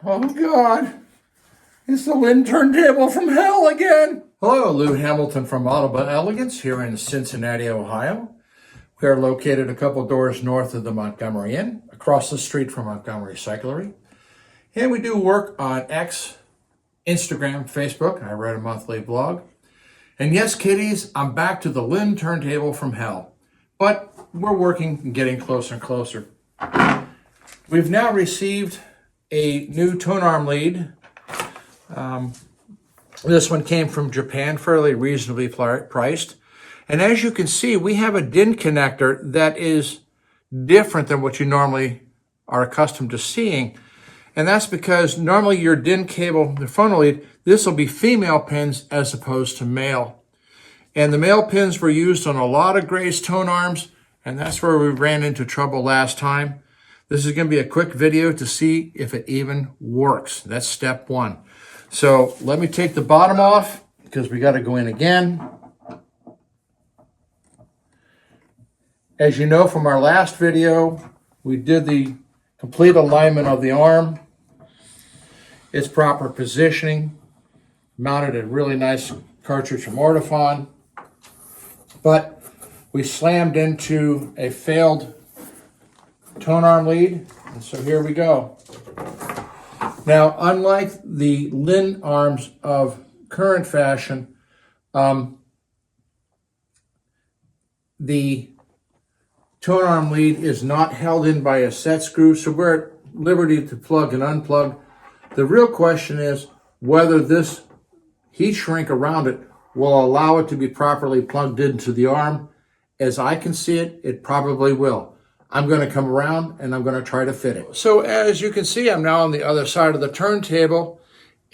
Oh God, it's the Linn turntable from hell again. Hello, Lou Hamilton from Audible Elegance here in Cincinnati, Ohio. We are located a couple doors north of the Montgomery Inn, across the street from Montgomery Cyclery. And we do work on X, Instagram, Facebook. I write a monthly blog. And yes, kiddies, I'm back to the Linn turntable from hell. But we're working and getting closer and closer. We've now received a new Tonearm Lead. This one came from Japan, fairly reasonably priced. And as you can see, we have a DIN connector that is different than what you normally are accustomed to seeing. And that's because normally your DIN cable, the phono lead, this will be female pins as opposed to male. And the male pins were used on a lot of Gray's tone arms, and that's where we ran into trouble last time. This is going to be a quick video to see if it even works. That's step one. So let me take the bottom off because we got to go in again. As you know from our last video, we did the complete alignment of the arm, its proper positioning, mounted a really nice cartridge from Ortofon, but we slammed into a failed Tonearm lead, and so here we go. Now, unlike the Linn arms of current fashion, the Tonearm lead is not held in by a set screw, so we're at liberty to plug and unplug. The real question is whether this heat shrink around it will allow it to be properly plugged into the arm. As I can see it, it probably will. I'm going to come around and I'm going to try to fit it. So as you can see, I'm now on the other side of the turntable,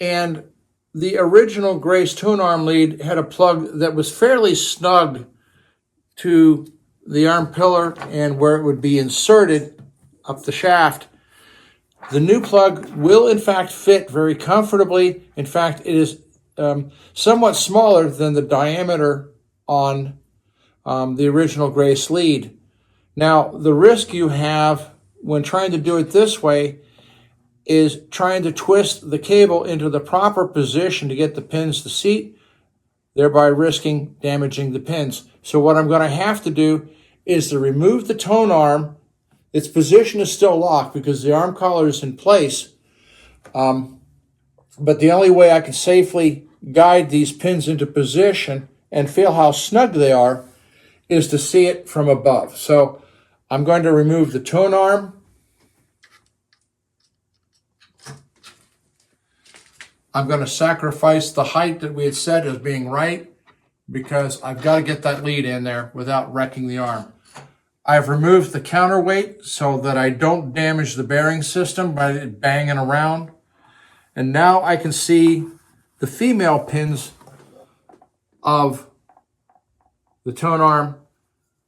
and the original Gray's Tonearm lead had a plug that was fairly snug to the arm pillar and where it would be inserted up the shaft. The new plug will in fact fit very comfortably. In fact, it is somewhat smaller than the diameter on the original Gray's lead. Now, the risk you have when trying to do it this way is trying to twist the cable into the proper position to get the pins to seat, thereby risking damaging the pins. So what I'm going to have to do is to remove the tone arm. Its position is still locked because the arm collar is in place. But the only way I can safely guide these pins into position and feel how snug they are is to see it from above. So I'm going to remove the tone arm. I'm going to sacrifice the height that we had said as being right because I've got to get that lead in there without wrecking the arm. I've removed the counterweight so that I don't damage the bearing system by it banging around. And now I can see the female pins of the tone arm,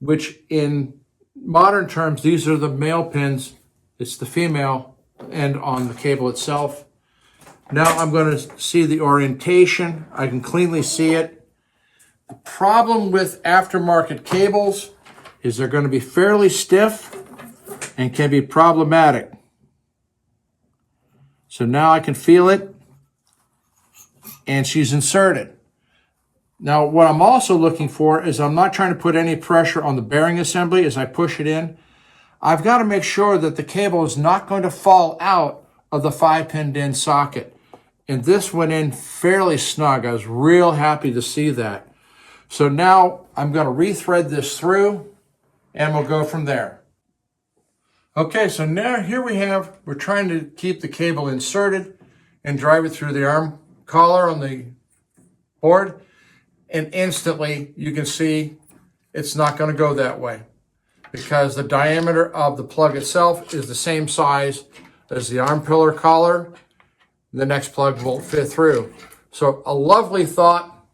which in modern terms, these are the male pins. It's the female end on the cable itself. Now I'm going to see the orientation. I can cleanly see it. The problem with aftermarket cables is they're going to be fairly stiff and can be problematic. So now I can feel it, and she's inserted. Now, what I'm also looking for is I'm not trying to put any pressure on the bearing assembly as I push it in. I've got to make sure that the cable is not going to fall out of the 5-pin DIN socket. And this went in fairly snug. I was real happy to see that. So now I'm going to rethread this through, and we'll go from there. Okay, so now here we're trying to keep the cable inserted and drive it through the arm collar on the board. And instantly you can see it's not going to go that way because the diameter of the plug itself is the same size as the arm pillar collar. The next plug won't fit through. So a lovely thought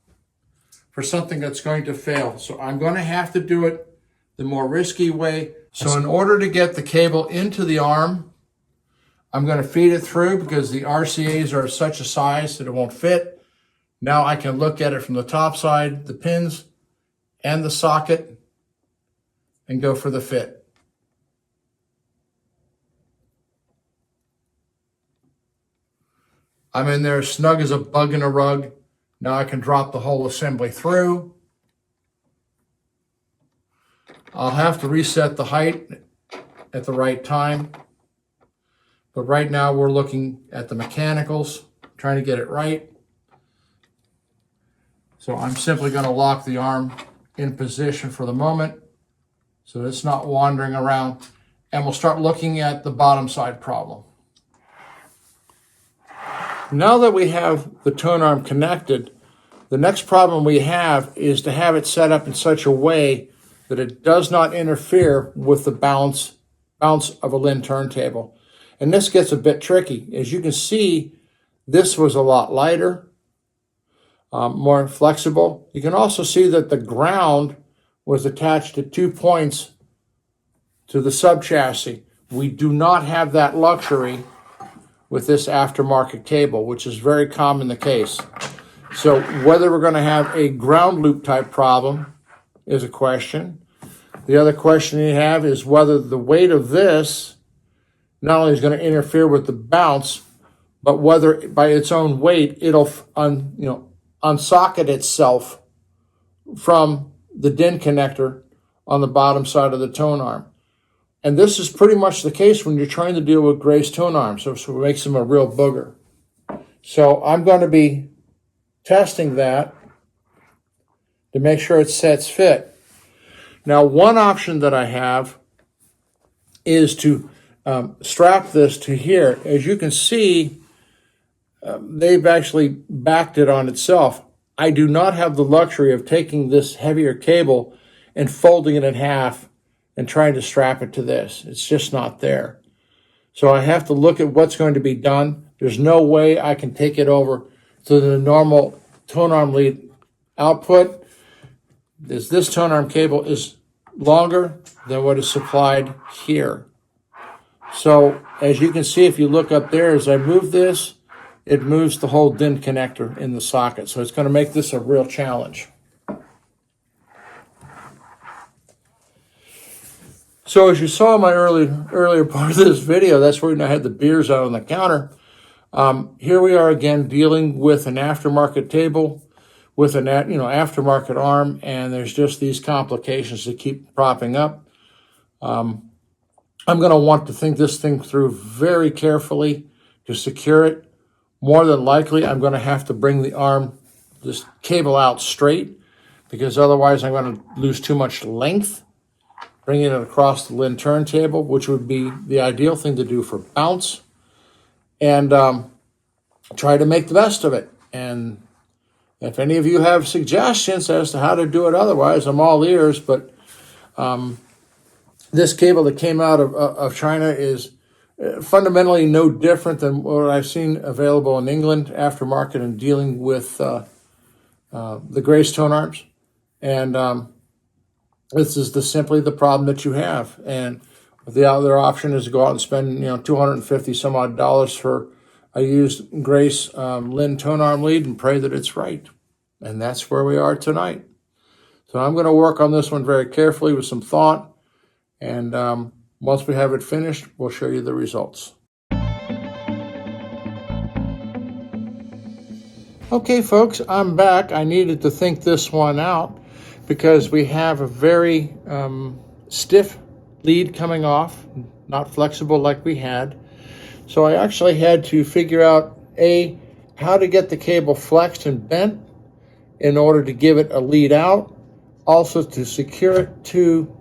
for something that's going to fail. So I'm going to have to do it the more risky way. So in order to get the cable into the arm, I'm going to feed it through because the RCAs are such a size that it won't fit. Now I can look at it from the top side, the pins and the socket, and go for the fit. I'm in there snug as a bug in a rug. Now I can drop the whole assembly through. I'll have to reset the height at the right time. But right now we're looking at the mechanicals, trying to get it right. So I'm simply going to lock the arm in position for the moment so it's not wandering around. And we'll start looking at the bottom side problem. Now that we have the tone arm connected, the next problem we have is to have it set up in such a way that it does not interfere with the bounce of a Linn turntable. And this gets a bit tricky. As you can see, this was a lot lighter, more flexible. You can also see that the ground was attached to 2 points to the sub-chassis. We do not have that luxury with this aftermarket cable, which is very common the case. So whether we're going to have a ground loop type problem is a question. The other question you have is whether the weight of this not only is going to interfere with the bounce, but whether by its own weight it'll unsocket itself from the DIN connector on the bottom side of the tone arm. And this is pretty much the case when you're trying to deal with Grace tone arms, so it makes them a real booger. So I'm going to be testing that to make sure it sets fit. Now, one option that I have is to strap this to here. As you can see, they've actually backed it on itself. I do not have the luxury of taking this heavier cable and folding it in half and trying to strap it to this. It's just not there. So I have to look at what's going to be done. There's no way I can take it over to the normal Tonearm Lead output. This Tonearm cable is longer than what is supplied here. So as you can see, if you look up there, as I move this, it moves the whole DIN connector in the socket. So it's going to make this a real challenge. So as you saw in my earlier part of this video, that's where I had the beers out on the counter. Here we are again dealing with an aftermarket table with an aftermarket arm, and there's just these complications that keep propping up. I'm going to want to think this thing through very carefully to secure it. More than likely, I'm going to have to bring this cable out straight, because otherwise I'm going to lose too much length bringing it across the Linn turntable, which would be the ideal thing to do for bounce, and try to make the best of it. And if any of you have suggestions as to how to do it otherwise, I'm all ears. But this cable that came out of China is fundamentally no different than what I've seen available in England aftermarket and dealing with the Grace tone arms. And this is simply the problem that you have. And the other option is to go out and spend $250 some odd for a used Grace Linn Tonearm Lead and pray that it's right. And that's where we are tonight. So I'm going to work on this one very carefully with some thought. And once we have it finished, we'll show you the results. Okay, folks, I'm back. I needed to think this one out because we have a very stiff lead coming off, not flexible like we had. So I actually had to figure out, how to get the cable flexed and bent in order to give it a lead out, also to secure it to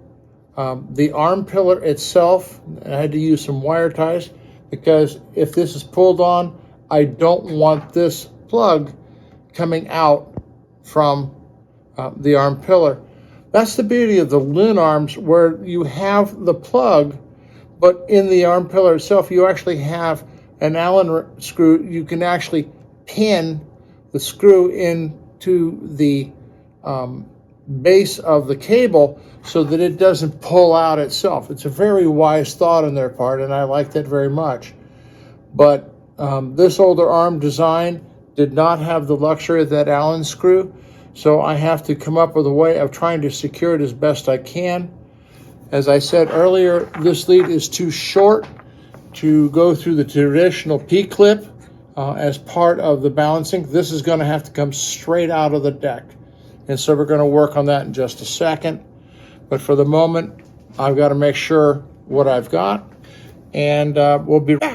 the arm pillar itself. I had to use some wire ties because if this is pulled on, I don't want this plug coming out from the arm pillar. That's the beauty of the Linn arms, where you have the plug, but in the arm pillar itself, you actually have an Allen screw. You can actually pin the screw into the base of the cable so that it doesn't pull out itself. It's a very wise thought on their part, and I like that very much. But this older arm design did not have the luxury of that Allen screw, so I have to come up with a way of trying to secure it as best I can. As I said earlier, this lead is too short to go through the traditional P-clip as part of the balancing. This is going to have to come straight out of the deck. And so we're going to work on that in just a second. But for the moment, I've got to make sure what I've got. And we'll be back.